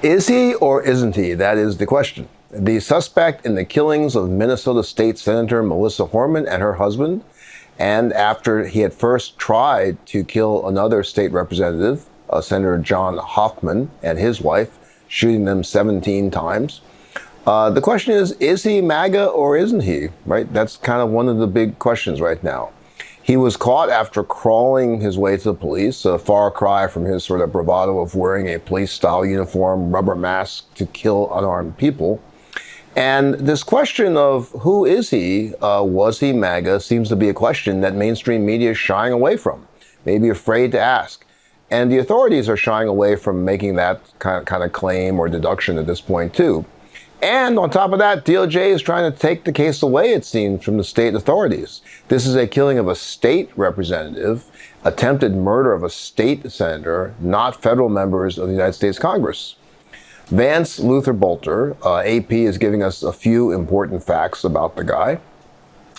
Is he or isn't he? That is the question. The suspect in the killings of Minnesota State Senator Melissa Horman and her husband, and after he had first tried to kill another state representative, Senator John Hoffman, and his wife, shooting them 17 times. The question is he MAGA or isn't he, right? That's kind of one of the big questions right now. He was caught after crawling his way to the police, a far cry from his sort of bravado of wearing a police-style uniform, rubber mask to kill unarmed people. And this question of who is he, was he MAGA, seems to be a question that mainstream media is shying away from, maybe afraid to ask. And the authorities are shying away from making that kind of claim or deduction at this point, too. And on top of that, DOJ is trying to take the case away, it seems, from the state authorities. This is a killing of a state representative, attempted murder of a state senator, not federal members of the United States Congress. Vance Luther Boutler, AP, is giving us a few important facts about the guy.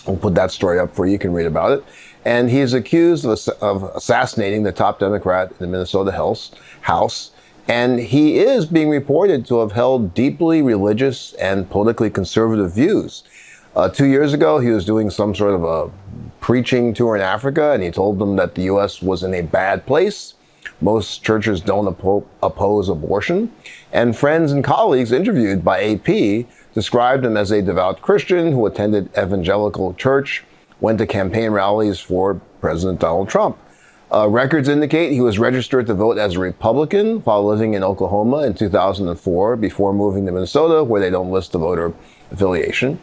We'll put that story up for you. You can read about it. And he is accused of assassinating the top Democrat in the Minnesota House. And he is being reported to have held deeply religious and politically conservative views. 2 years ago, he was doing some sort of a preaching tour in Africa, and he told them that the U.S. was in a bad place. Most churches don't oppose abortion. And friends and colleagues interviewed by AP described him as a devout Christian who attended evangelical church, went to campaign rallies for President Donald Trump. Records indicate he was registered to vote as a Republican while living in Oklahoma in 2004 before moving to Minnesota, where they don't list the voter affiliation.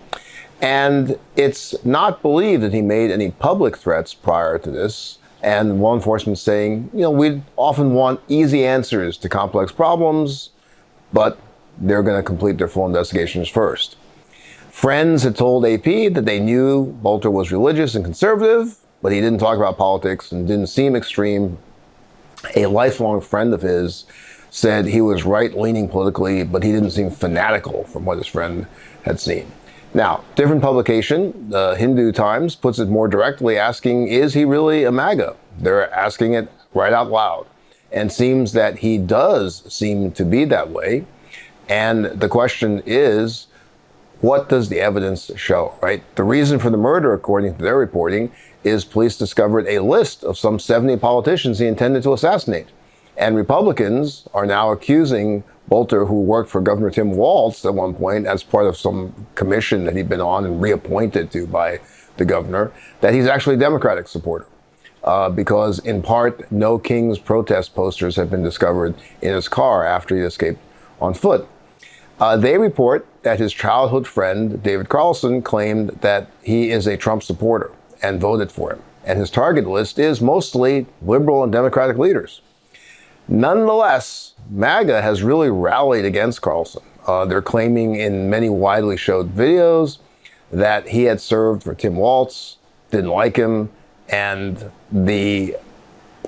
And it's not believed that he made any public threats prior to this. And law enforcement saying, we often want easy answers to complex problems, but they're going to complete their full investigations first. Friends had told AP that they knew Boutler was religious and conservative, but he didn't talk about politics and didn't seem extreme. A lifelong friend of his said he was right-leaning politically, but he didn't seem fanatical from what his friend had seen. Now, different publication, the Hindu Times, puts it more directly, asking, is he really a MAGA? They're asking it right out loud. And seems that he does seem to be that way. And the question is, what does the evidence show, right? The reason for the murder, according to their reporting, is police discovered a list of some 70 politicians he intended to assassinate. And Republicans are now accusing Boutler, who worked for Governor Tim Walz at one point as part of some commission that he'd been on and reappointed to by the governor, that he's actually a Democratic supporter. Because in part, No Kings protest posters have been discovered in his car after he escaped on foot. They report that his childhood friend, David Carlson, claimed that he is a Trump supporter and voted for him. And his target list is mostly liberal and Democratic leaders. Nonetheless, MAGA has really rallied against Carlson. They're claiming in many widely showed videos that he had served for Tim Walz, didn't like him, and the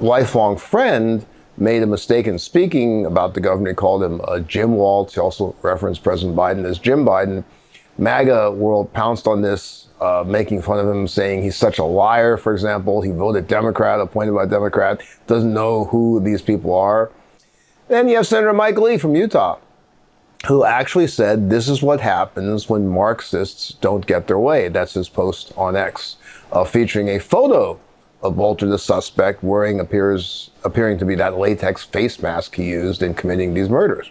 lifelong friend made a mistake in speaking about the governor. He called him Jim Walz. He also referenced President Biden as Jim Biden. MAGA world pounced on this, making fun of him, saying he's such a liar, for example. He voted Democrat, appointed by a Democrat, doesn't know who these people are. Then you have Senator Mike Lee from Utah, who actually said this is what happens when Marxists don't get their way. That's his post on X, featuring a photo of Boutler, the suspect, appearing to be that latex face mask he used in committing these murders.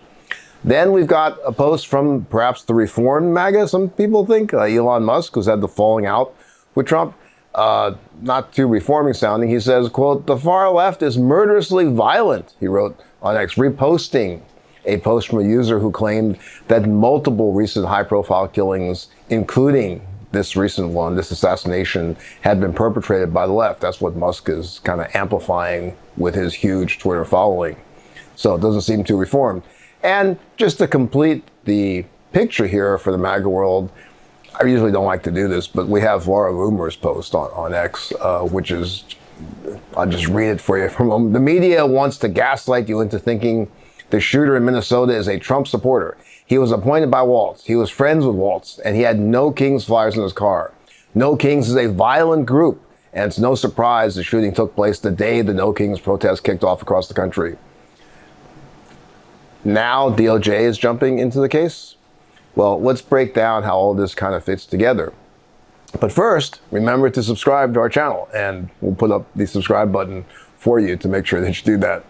Then we've got a post from perhaps the reformed MAGA, some people think, Elon Musk, who's had the falling out with Trump. Not too reforming sounding. He says, quote, "The far left is murderously violent," he wrote on X, reposting a post from a user who claimed that multiple recent high-profile killings, including this recent one, this assassination, had been perpetrated by the left. That's what Musk is kind of amplifying with his huge Twitter following. So it doesn't seem too reformed. And just to complete the picture here for the MAGA world, I usually don't like to do this, but we have Laura Loomer's post on X, which is, I'll just read it for you for a moment. "The media wants to gaslight you into thinking the shooter in Minnesota is a Trump supporter. He was appointed by Walz. He was friends with Walz, and he had No Kings flyers in his car. No Kings is a violent group, and it's no surprise the shooting took place the day the No Kings protest kicked off across the country." Now DOJ is jumping into the case? Well, let's break down how all this kind of fits together. But first, remember to subscribe to our channel, and we'll put up the subscribe button for you to make sure that you do that.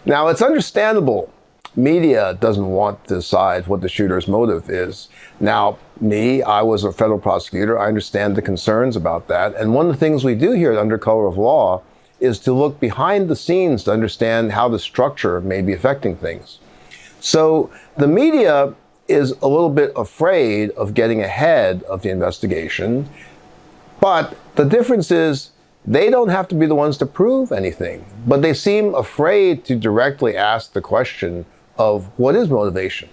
Now, it's understandable. Media doesn't want to decide what the shooter's motive is. Now, I was a federal prosecutor. I understand the concerns about that. And one of the things we do here at Under Color of Law is to look behind the scenes to understand how the structure may be affecting things. So the media is a little bit afraid of getting ahead of the investigation, but the difference is they don't have to be the ones to prove anything, but they seem afraid to directly ask the question of what is motivation.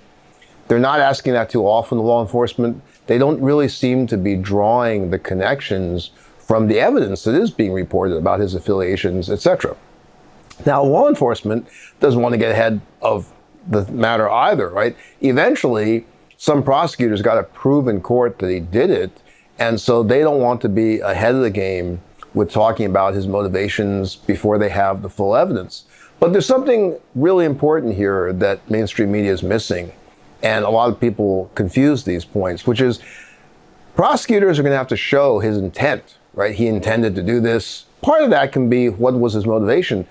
They're not asking that too often to law enforcement. They don't really seem to be drawing the connections from the evidence that is being reported about his affiliations, etc. Now, law enforcement doesn't want to get ahead of the matter either, right? Eventually, some prosecutors got to prove in court that he did it, and so they don't want to be ahead of the game with talking about his motivations before they have the full evidence. But there's something really important here that mainstream media is missing, and a lot of people confuse these points, which is prosecutors are going to have to show his intent, right? He intended to do this. Part of that can be what was his motivation,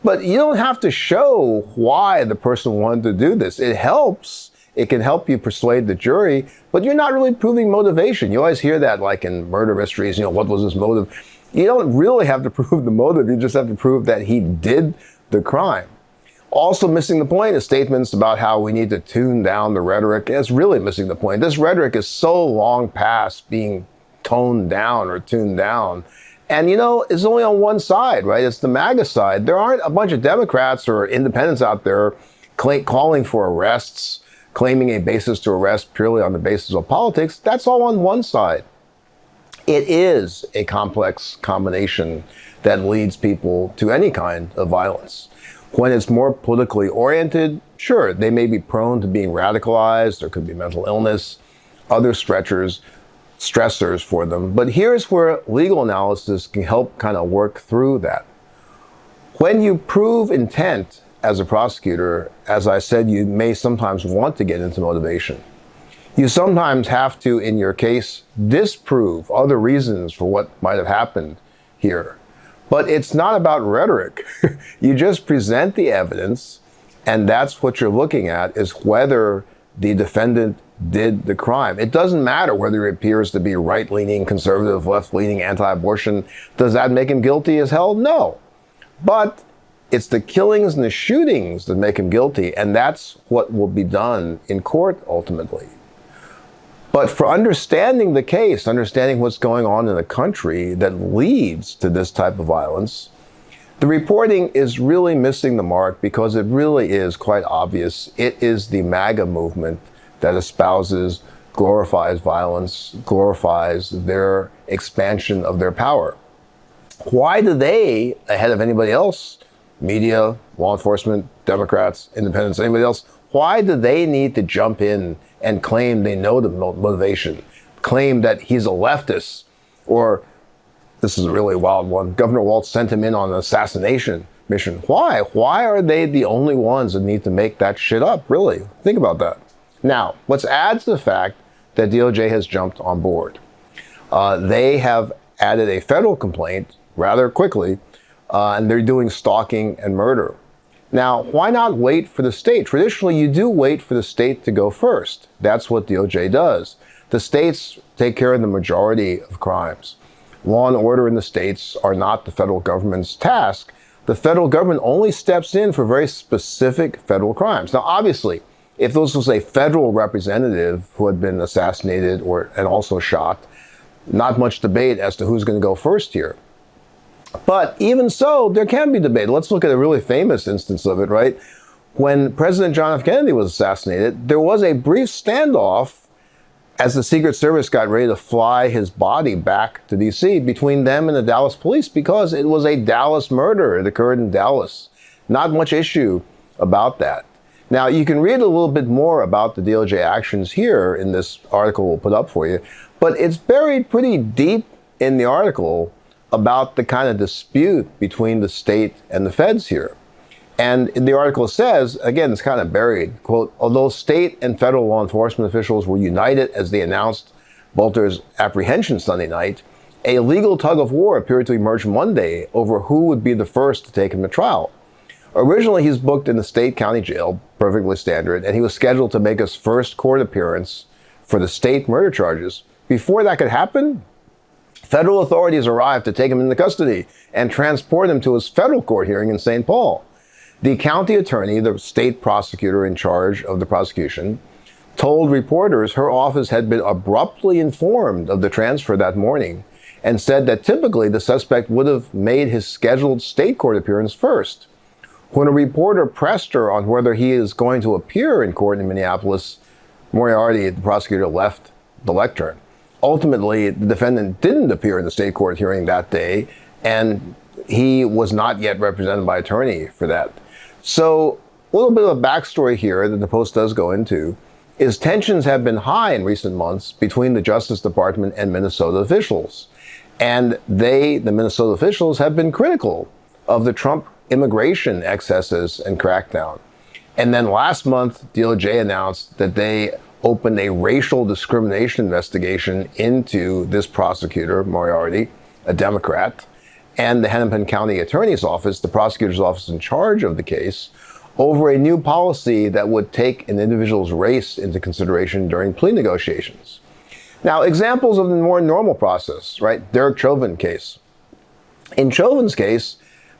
but you don't have to show why the person wanted to do this. It helps. It can help you persuade the jury, but you're not really proving motivation. You always hear that, like in murder mysteries, what was his motive? You don't really have to prove the motive. You just have to prove that he did the crime. Also missing the point is statements about how we need to tune down the rhetoric. It's really missing the point. This rhetoric is so long past being toned down or tuned down. And it's only on one side, right? It's the MAGA side. There aren't a bunch of Democrats or independents out there calling for arrests, claiming a basis to arrest purely on the basis of politics. That's all on one side. It is a complex combination that leads people to any kind of violence. When it's more politically oriented, sure, they may be prone to being radicalized. There could be mental illness, other stressors for them. But here's where legal analysis can help kind of work through that. When you prove intent as a prosecutor, as I said, you may sometimes want to get into motivation. You sometimes have to, in your case, disprove other reasons for what might have happened here. But it's not about rhetoric. You just present the evidence, and that's what you're looking at, is whether the defendant did the crime. It doesn't matter whether he appears to be right-leaning, conservative, left-leaning, anti-abortion. Does that make him guilty as hell? No. But it's the killings and the shootings that make him guilty, and that's what will be done in court ultimately. But for understanding the case, understanding what's going on in the country that leads to this type of violence, the reporting is really missing the mark because it really is quite obvious. It is the MAGA movement that espouses, glorifies violence, glorifies their expansion of their power. Why do they, ahead of anybody else, media, law enforcement, Democrats, independents, anybody else, why do they need to jump in and claim they know the motivation, claim that he's a leftist, or, this is a really wild one, Governor Walz sent him in on an assassination mission? Why? Why are they the only ones that need to make that shit up, really? Think about that. Now, let's add to the fact that DOJ has jumped on board. They have added a federal complaint rather quickly, and they're doing stalking and murder. Now, why not wait for the state? Traditionally, you do wait for the state to go first. That's what DOJ does. The states take care of the majority of crimes. Law and order in the states are not the federal government's task. The federal government only steps in for very specific federal crimes. Now, obviously, if this was a federal representative who had been assassinated and also shot, not much debate as to who's going to go first here. But even so, there can be debate. Let's look at a really famous instance of it, right? When President John F. Kennedy was assassinated, there was a brief standoff as the Secret Service got ready to fly his body back to D.C. between them and the Dallas police because it was a Dallas murder. It occurred in Dallas. Not much issue about that. Now, you can read a little bit more about the DOJ actions here in this article we'll put up for you, but it's buried pretty deep in the article about the kind of dispute between the state and the feds here. And the article says, again, it's kind of buried, quote, although state and federal law enforcement officials were united as they announced Boutler's apprehension Sunday night, a legal tug of war appeared to emerge Monday over who would be the first to take him to trial. Originally, he's booked in the state county jail, perfectly standard, and he was scheduled to make his first court appearance for the state murder charges. Before that could happen, federal authorities arrived to take him into custody and transport him to his federal court hearing in St. Paul. The county attorney, the state prosecutor in charge of the prosecution, told reporters her office had been abruptly informed of the transfer that morning and said that typically the suspect would have made his scheduled state court appearance first. When a reporter pressed her on whether he is going to appear in court in Minneapolis, Moriarty, the prosecutor, left the lectern. Ultimately, the defendant didn't appear in the state court hearing that day, and he was not yet represented by attorney for that. So a little bit of a backstory here that the Post does go into is tensions have been high in recent months between the Justice Department and Minnesota officials. And the Minnesota officials, have been critical of the Trump immigration excesses and crackdown. And then last month, DOJ announced that they opened a racial discrimination investigation into this prosecutor, Moriarty, a Democrat, and the Hennepin County Attorney's Office, the prosecutor's office in charge of the case, over a new policy that would take an individual's race into consideration during plea negotiations. Now, examples of the more normal process, right? Derek Chauvin case. In Chauvin's case,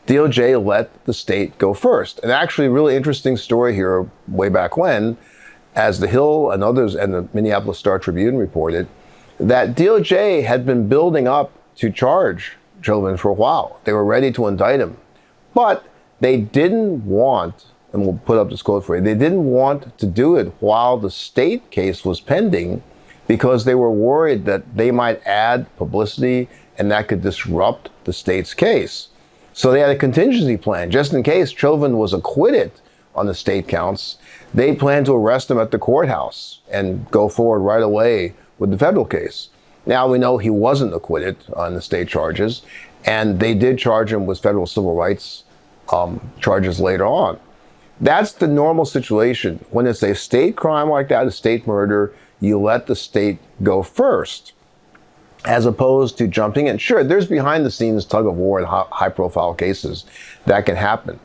DOJ let the state go first. An actually really interesting story here way back when, as The Hill and others and the Minneapolis Star-Tribune reported, that DOJ had been building up to charge Chauvin for a while. They were ready to indict him. But they didn't want, and we'll put up this quote for you, they didn't want to do it while the state case was pending because they were worried that they might add publicity and that could disrupt the state's case. So they had a contingency plan. Just in case Chauvin was acquitted on the state counts, they planned to arrest him at the courthouse and go forward right away with the federal case. Now we know he wasn't acquitted on the state charges, and they did charge him with federal civil rights charges later on. That's the normal situation. When it's a state crime like that, a state murder, you let the state go first, as opposed to jumping in. Sure, there's behind the scenes tug of war in high profile cases that can happen.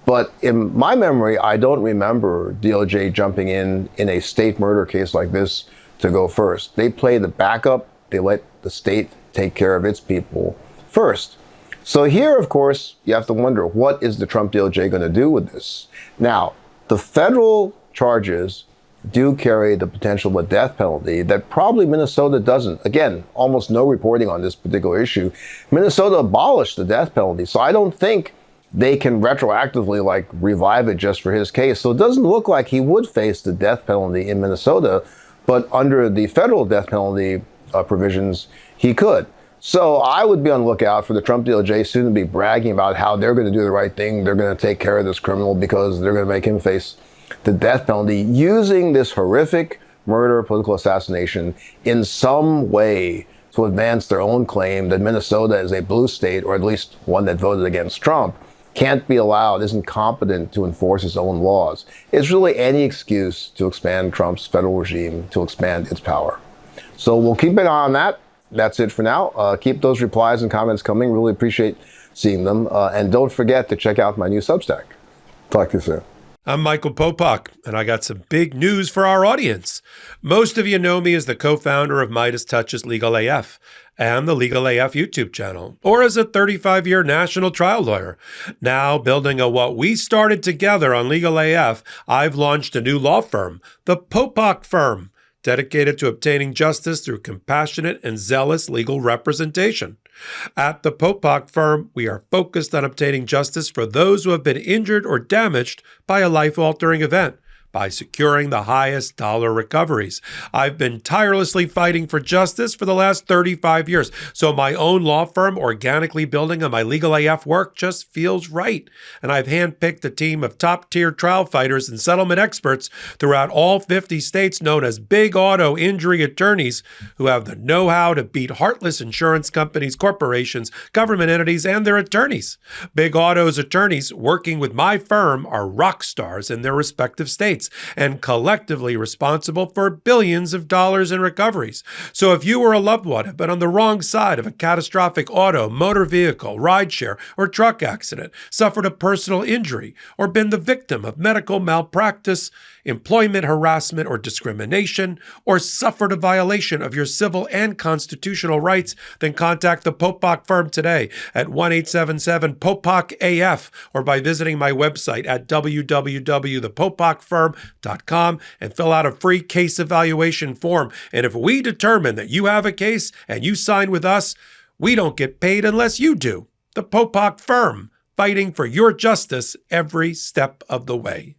But in my memory, I don't remember DOJ jumping in a state murder case like this to go first. They play the backup. They let the state take care of its people first. So here, of course, you have to wonder, what is the Trump DOJ going to do with this? Now, the federal charges do carry the potential of a death penalty that probably Minnesota doesn't. Again, almost no reporting on this particular issue. Minnesota abolished the death penalty, so I don't think they can retroactively revive it just for his case. So it doesn't look like he would face the death penalty in Minnesota, but under the federal death penalty provisions, he could. So I would be on the lookout for the Trump DOJ soon to be bragging about how they're going to do the right thing. They're going to take care of this criminal because they're going to make him face the death penalty, using this horrific murder, political assassination in some way to advance their own claim that Minnesota is a blue state, or at least one that voted against Trump, can't be allowed, isn't competent to enforce its own laws. It's really any excuse to expand Trump's federal regime, to expand its power. So we'll keep an eye on that. That's it for now. Keep those replies and comments coming. Really appreciate seeing them. And don't forget to check out my new Substack. Talk to you soon. I'm Michael Popak, and I got some big news for our audience. Most of you know me as the co-founder of Midas Touch's Legal AF and the Legal AF YouTube channel, or as a 35-year national trial lawyer. Now, building on what we started together on Legal AF, I've launched a new law firm, the Popak Firm, dedicated to obtaining justice through compassionate and zealous legal representation. At the Popak Firm, we are focused on obtaining justice for those who have been injured or damaged by a life-altering event, by securing the highest dollar recoveries. I've been tirelessly fighting for justice for the last 35 years, so my own law firm organically building on my Legal AF work just feels right. And I've handpicked a team of top-tier trial fighters and settlement experts throughout all 50 states known as big auto injury attorneys who have the know-how to beat heartless insurance companies, corporations, government entities, and their attorneys. Big Auto's attorneys working with my firm are rock stars in their respective states and collectively responsible for billions of dollars in recoveries. So if you or a loved one have been on the wrong side of a catastrophic auto, motor vehicle, rideshare, or truck accident, suffered a personal injury, or been the victim of medical malpractice, employment harassment or discrimination, or suffered a violation of your civil and constitutional rights, then contact the Popok firm today at 1-877-POPOK-AF or by visiting my website at www.thepopokfirm.com and fill out a free case evaluation form. And if we determine that you have a case and you sign with us, we don't get paid unless you do. The Popok firm, fighting for your justice every step of the way.